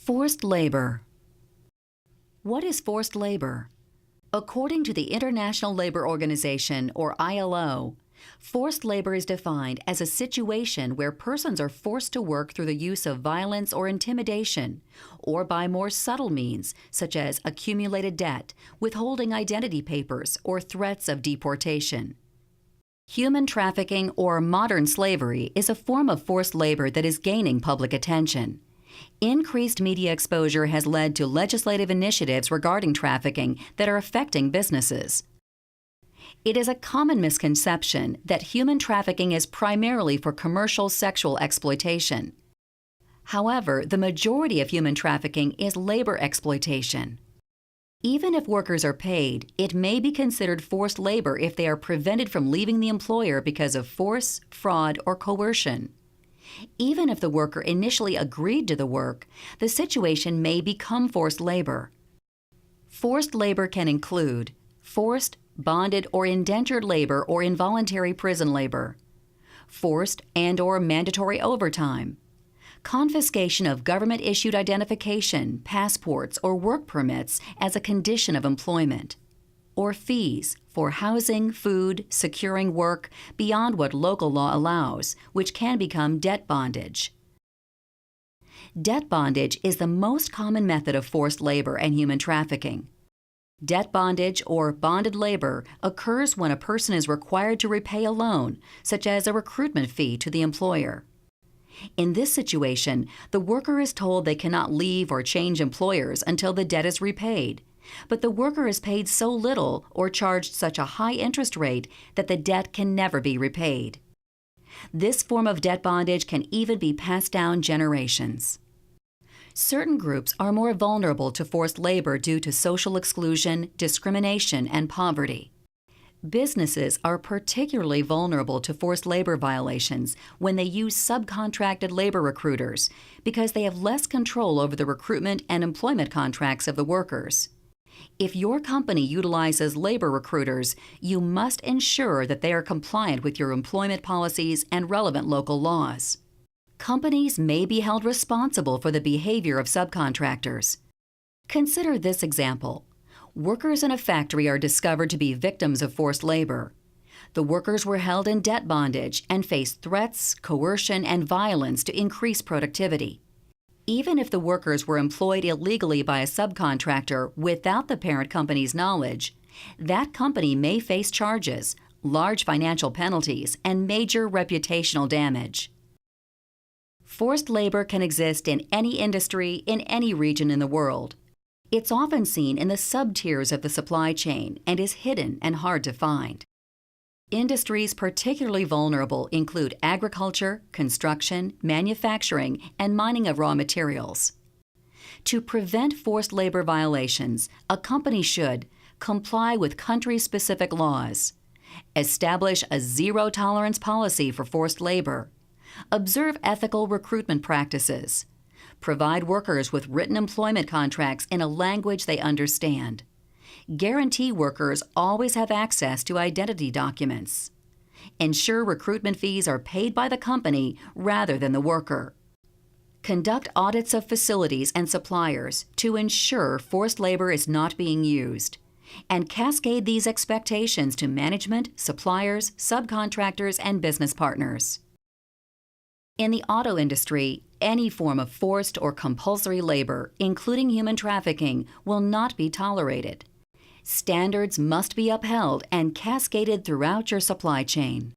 Forced labor. What is forced labor? According to the International Labor Organization, or ILO, forced labor is defined as a situation where persons are forced to work through the use of violence or intimidation, or by more subtle means such as accumulated debt, withholding identity papers, or threats of deportation. Human trafficking or modern slavery is a form of forced labor that is gaining public attention. Increased media exposure has led to legislative initiatives regarding trafficking that are affecting businesses. It is a common misconception that human trafficking is primarily for commercial sexual exploitation. However, the majority of human trafficking is labor exploitation. Even if workers are paid, it may be considered forced labor if they are prevented from leaving the employer because of force, fraud, or coercion. Even if the worker initially agreed to the work, the situation may become forced labor. Forced labor can include forced, bonded, or indentured labor or involuntary prison labor, forced and/or mandatory overtime, confiscation of government-issued identification, passports, or work permits as a condition of employment, or fees for housing, food, securing work beyond what local law allows, which can become debt bondage. Debt bondage is the most common method of forced labor and human trafficking. Debt bondage or bonded labor occurs when a person is required to repay a loan, such as a recruitment fee to the employer. In this situation, the worker is told they cannot leave or change employers until the debt is repaid, but the worker is paid so little or charged such a high interest rate that the debt can never be repaid. This form of debt bondage can even be passed down generations. Certain groups are more vulnerable to forced labor due to social exclusion, discrimination, and poverty. Businesses are particularly vulnerable to forced labor violations when they use subcontracted labor recruiters because they have less control over the recruitment and employment contracts of the workers. If your company utilizes labor recruiters, you must ensure that they are compliant with your employment policies and relevant local laws. Companies may be held responsible for the behavior of subcontractors. Consider this example. Workers in a factory are discovered to be victims of forced labor. The workers were held in debt bondage and faced threats, coercion, and violence to increase productivity. Even if the workers were employed illegally by a subcontractor without the parent company's knowledge, that company may face charges, large financial penalties, and major reputational damage. Forced labor can exist in any industry, in any region in the world. It's often seen in the sub-tiers of the supply chain and is hidden and hard to find. Industries particularly vulnerable include agriculture, construction, manufacturing, and mining of raw materials. To prevent forced labor violations, a company should comply with country-specific laws, establish a zero-tolerance policy for forced labor, observe ethical recruitment practices, provide workers with written employment contracts in a language they understand, guarantee workers always have access to identity documents, ensure recruitment fees are paid by the company rather than the worker, conduct audits of facilities and suppliers to ensure forced labor is not being used, and cascade these expectations to management, suppliers, subcontractors, and business partners. In the auto industry, any form of forced or compulsory labor, including human trafficking, will not be tolerated. Standards must be upheld and cascaded throughout your supply chain.